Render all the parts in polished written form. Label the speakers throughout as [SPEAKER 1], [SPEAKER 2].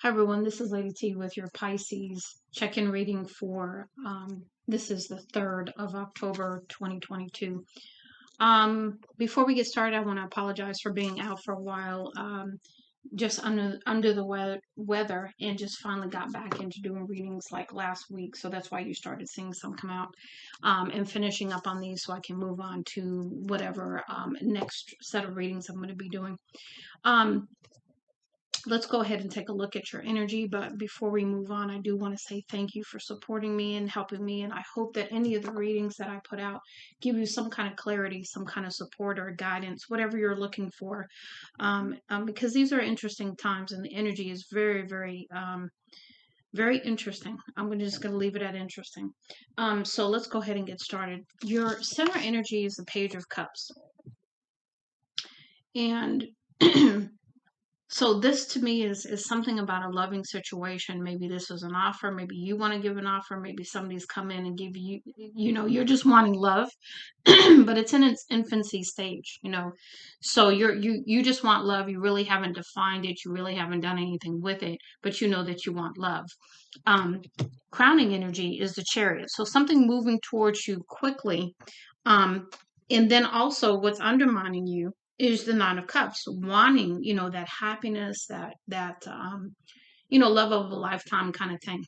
[SPEAKER 1] Hi everyone, this is Lady T with your Pisces check-in reading for this is the 3rd of October 2022. Before we get started, I want to apologize for being out for a while. Just under the weather, and just finally got back into doing readings like last week, so that's why you started seeing some come out, and finishing up on these so I can move on to whatever next set of readings I'm going to be doing. Let's go ahead and take a look at your energy. But before we move on, I do want to say thank you for supporting me and helping me. And I hope that any of the readings that I put out give you some kind of clarity, some kind of support or guidance, whatever you're looking for. Because these are interesting times and the energy is very, very interesting. I'm just going to leave it at interesting. So let's go ahead and get started. Your center energy is the Page of Cups. And so this to me is something about a loving situation. Maybe this is an offer. Maybe you want to give an offer. Maybe somebody's come in and give you, you're just wanting love, but it's in its infancy stage, So you just want love. You really haven't defined it. You really haven't done anything with it, but you know that you want love. Crowning energy is the Chariot. So something moving towards you quickly. And then also what's undermining you is the Nine of Cups, wanting, that happiness, that love of a lifetime kind of thing.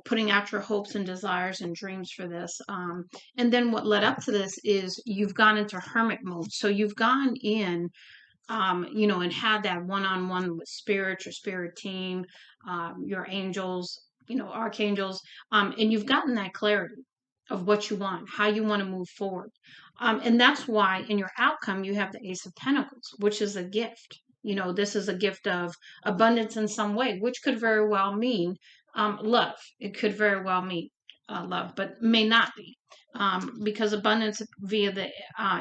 [SPEAKER 1] Putting out your hopes and desires and dreams for this. And then what led up to this is you've gone into hermit mode. So you've gone in, and had that one-on-one with spirit, your spirit team, your angels, archangels, and you've gotten that clarity of what you want, how you want to move forward. And that's why in your outcome, you have the Ace of Pentacles, which is a gift. This is a gift of abundance in some way, which could very well mean love. It could very well mean love, but may not be. Because abundance via the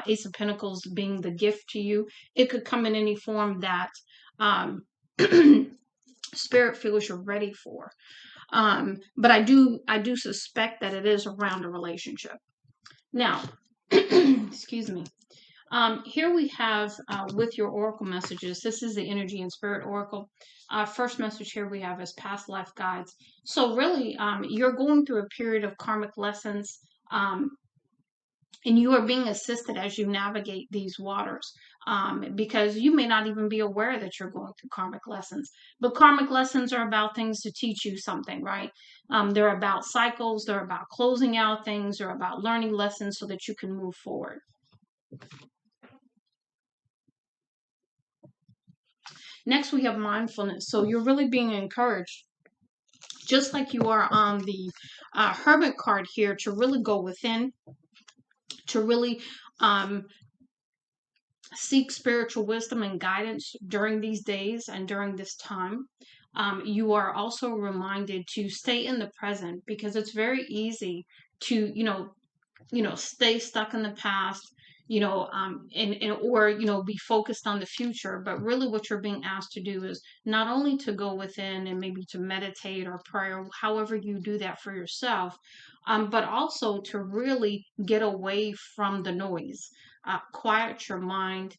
[SPEAKER 1] Ace of Pentacles being the gift to you, it could come in any form that spirit feels you're ready for. But I do suspect that it is around a relationship. Now, excuse me. Here we have with your oracle messages, this is the Energy and Spirit Oracle. First message here we have is past life guides. So really, you're going through a period of karmic lessons, and you are being assisted as you navigate these waters, because you may not even be aware that you're going through karmic lessons. But karmic lessons are about things to teach you something, right? They're about cycles. They're about closing out things. They're about learning lessons so that you can move forward. Next, we have mindfulness. So you're really being encouraged, just like you are on the Hermit card here, to really go within, to really seek spiritual wisdom and guidance during these days and during this time. You are also reminded to stay in the present, because it's very easy to, stay stuck in the past, or be focused on the future. But really what you're being asked to do is not only to go within and maybe to meditate or pray, or however you do that for yourself, but also to really get away from the noise, quiet your mind,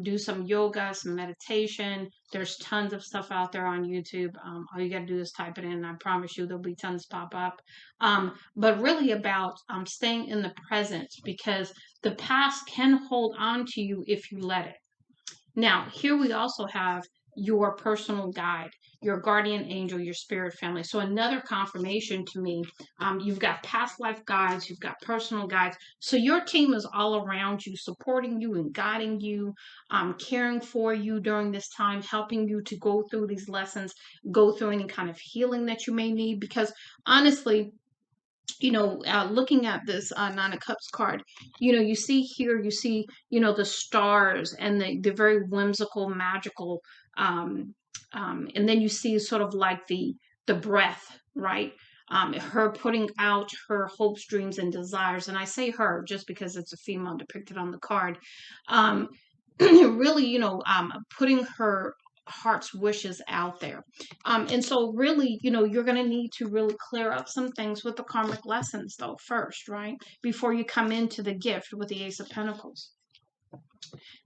[SPEAKER 1] do some yoga, some meditation. There's tons of stuff out there on YouTube. All you got to do is type it in, and I promise you there'll be tons pop up. But really about staying in the present, because the past can hold on to you if you let it. Now, here we also have your personal guide, your guardian angel, your spirit family. So another confirmation to me, you've got past life guides, you've got personal guides. So your team is all around you, supporting you and guiding you, caring for you during this time, helping you to go through these lessons, go through any kind of healing that you may need. Because honestly, looking at this Nine of Cups card, you see here, the stars and the very whimsical, magical, and then you see sort of like the breath, right? Her putting out her hopes, dreams, and desires. And I say her just because it's a female depicted on the card. Really, putting her heart's wishes out there. And so really, you're going to need to really clear up some things with the karmic lessons though first, right? Before you come into the gift with the Ace of Pentacles.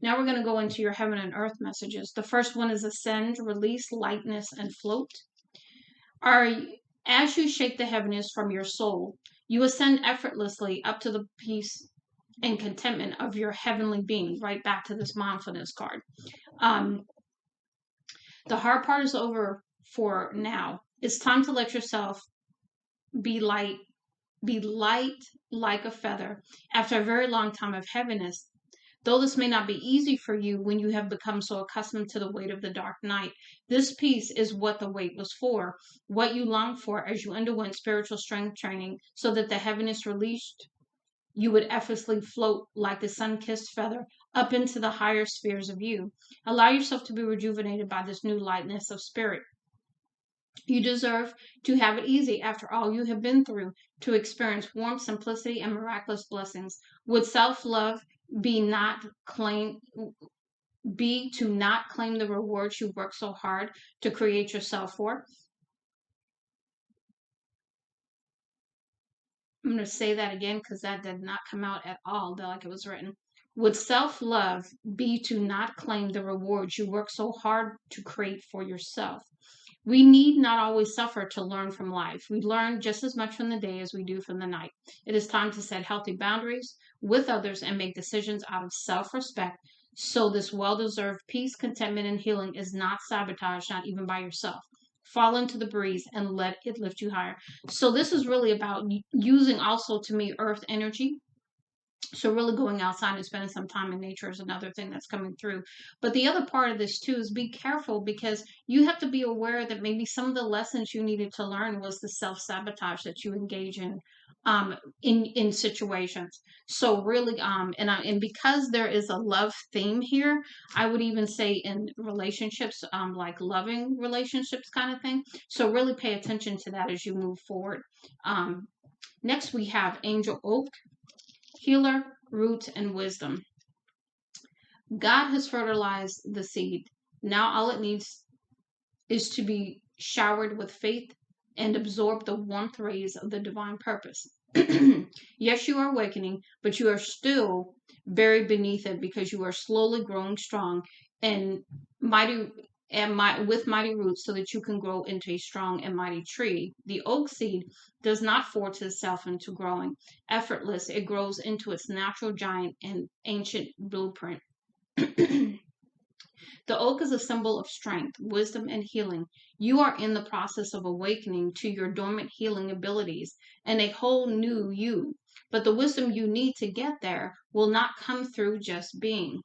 [SPEAKER 1] Now we're going to go into your heaven and earth messages. The first one is ascend, release, lightness, and float. Are As you shake the heaviness from your soul, you ascend effortlessly up to the peace and contentment of your heavenly being. Right back to this mindfulness card. Um, the hard part is over for now. It's time to let yourself be light, be light like a feather after a very long time of heaviness. Though this may not be easy for you when you have become so accustomed to the weight of the dark night, this peace is what the wait was for, what you longed for as you underwent spiritual strength training, so that the heaviness released, you would effortlessly float like the sun-kissed feather up into the higher spheres of you. Allow yourself to be rejuvenated by this new lightness of spirit. You deserve to have it easy after all you have been through, to experience warmth, simplicity, and miraculous blessings. Would self-love be not claim be to not claim the rewards you worked so hard to create yourself for? I'm going to say that again because that did not come out at all like it was written. Would self love be to not claim the rewards you work so hard to create for yourself? We need not always suffer to learn from life. We learn just as much from the day as we do from the night. It is time to set healthy boundaries with others and make decisions out of self respect, so this well deserved peace, contentment, and healing is not sabotaged, not even by yourself. Fall into the breeze and let it lift you higher. So, this is really about using also to me earth energy. So really going outside and spending some time in nature is another thing that's coming through. But the other part of this too is be careful, because you have to be aware that maybe some of the lessons you needed to learn was the self-sabotage that you engage in situations. So really and because there is a love theme here, I would even say in relationships, like loving relationships kind of thing. So really pay attention to that as you move forward. Next we have Angel Oak, healer, root, and wisdom. God has fertilized the seed. Now all it needs is to be showered with faith and absorb the warmth rays of the divine purpose. Yes, you are awakening, but you are still buried beneath it, because you are slowly growing strong and mighty with mighty roots, so that you can grow into a strong and mighty tree. The oak seed does not force itself into growing effortless. It grows into its natural giant and ancient blueprint. The oak is a symbol of strength, wisdom, and healing. You are in the process of awakening to your dormant healing abilities and a whole new you. But the wisdom you need to get there will not come through just being.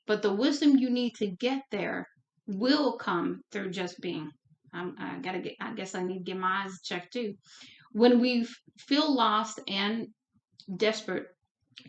[SPEAKER 1] But the wisdom you need to get there will come through just being. I guess I need to get my eyes checked too. When we feel lost and desperate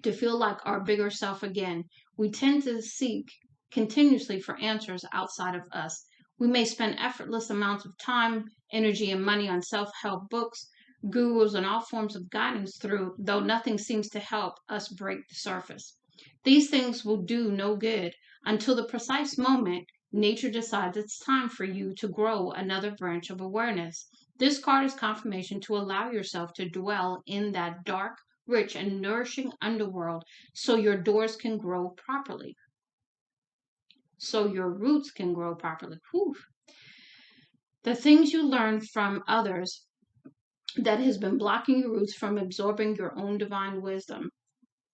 [SPEAKER 1] to feel like our bigger self again, we tend to seek continuously for answers outside of us. We may spend effortless amounts of time, energy, and money on self help books, gurus, and all forms of guidance through, though nothing seems to help us break the surface. These things will do no good until the precise moment nature decides it's time for you to grow another branch of awareness. This card is confirmation to allow yourself to dwell in that dark, rich, and nourishing underworld, so your doors can grow properly, so your roots can grow properly. Whew. The things you learn from others that has been blocking your roots from absorbing your own divine wisdom.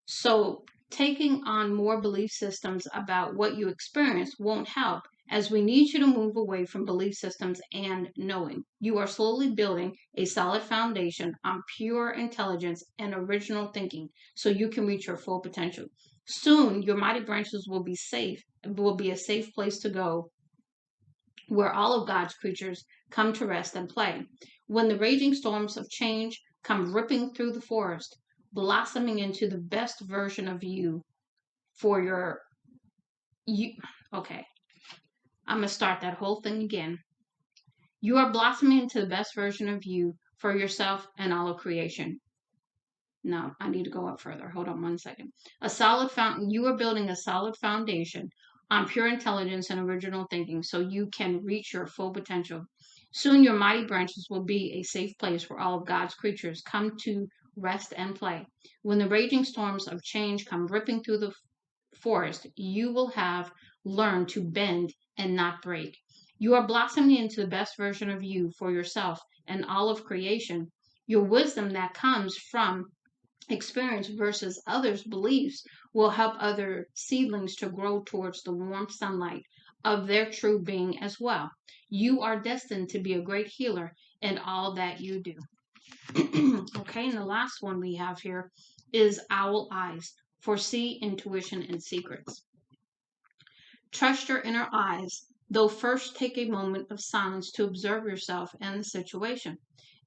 [SPEAKER 1] So taking on more belief systems about what you experience won't help, as we need you to move away from belief systems and knowing. You are slowly building a solid foundation on pure intelligence and original thinking, so you can reach your full potential. Soon, your mighty branches will be a safe place to go, where all of God's creatures come to rest and play. When the raging storms of change come ripping through the forest, blossoming into the best version of you for you. Okay, I'm going to start that whole thing again. You are blossoming into the best version of you for yourself and all of creation. No, I need to go up further. Hold on one second. You are building a solid foundation on pure intelligence and original thinking, so you can reach your full potential. Soon your mighty branches will be a safe place where all of God's creatures come to rest, and play. When the raging storms of change come ripping through the forest, you will have learned to bend and not break. You are blossoming into the best version of you for yourself and all of creation. Your wisdom that comes from experience versus others' beliefs will help other seedlings to grow towards the warm sunlight of their true being as well. You are destined to be a great healer in all that you do. Okay, and the last one we have here is owl eyes, foresee intuition and secrets. Trust your inner eyes, though first take a moment of silence to observe yourself and the situation.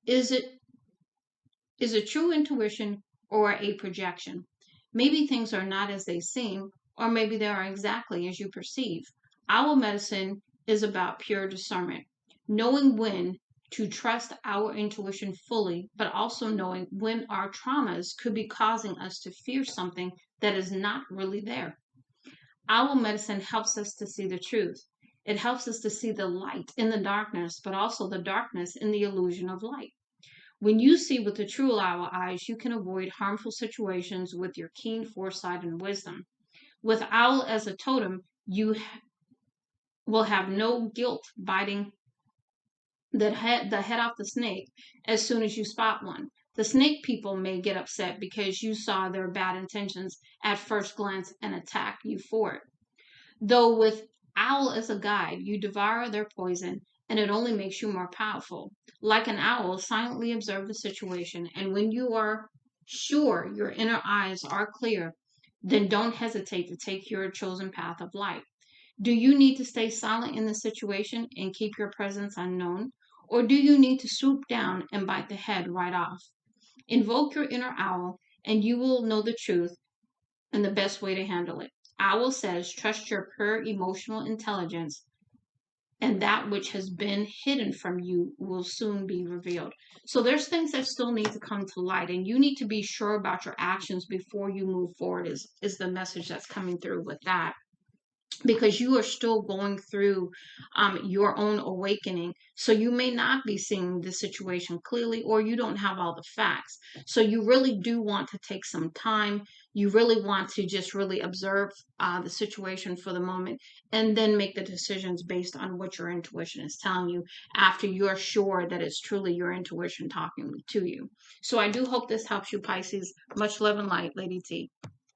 [SPEAKER 1] Is it true intuition or a projection? Maybe things are not as they seem, or maybe they are exactly as you perceive. Owl medicine is about pure discernment, knowing when to trust our intuition fully, but also knowing when our traumas could be causing us to fear something that is not really there. Owl medicine helps us to see the truth. It helps us to see the light in the darkness, but also the darkness in the illusion of light. When you see with the true owl eyes, you can avoid harmful situations with your keen foresight and wisdom. With owl as a totem, you will have no guilt biting the head off the snake as soon as you spot one. The snake people may get upset because you saw their bad intentions at first glance and attack you for it. Though with owl as a guide, you devour their poison and it only makes you more powerful. Like an owl, silently observe the situation, and when you are sure your inner eyes are clear, then don't hesitate to take your chosen path of light. Do you need to stay silent in the situation and keep your presence unknown? Or do you need to swoop down and bite the head right off? Invoke your inner owl, and you will know the truth and the best way to handle it. Owl says, trust your pure emotional intelligence, and that which has been hidden from you will soon be revealed. So there's things that still need to come to light, and you need to be sure about your actions before you move forward is the message that's coming through with that, because you are still going through your own awakening. So you may not be seeing the situation clearly, or you don't have all the facts. So you really do want to take some time. You really want to just really observe the situation for the moment and then make the decisions based on what your intuition is telling you after you're sure that it's truly your intuition talking to you. So I do hope this helps you, Pisces. Much love and light, Lady T.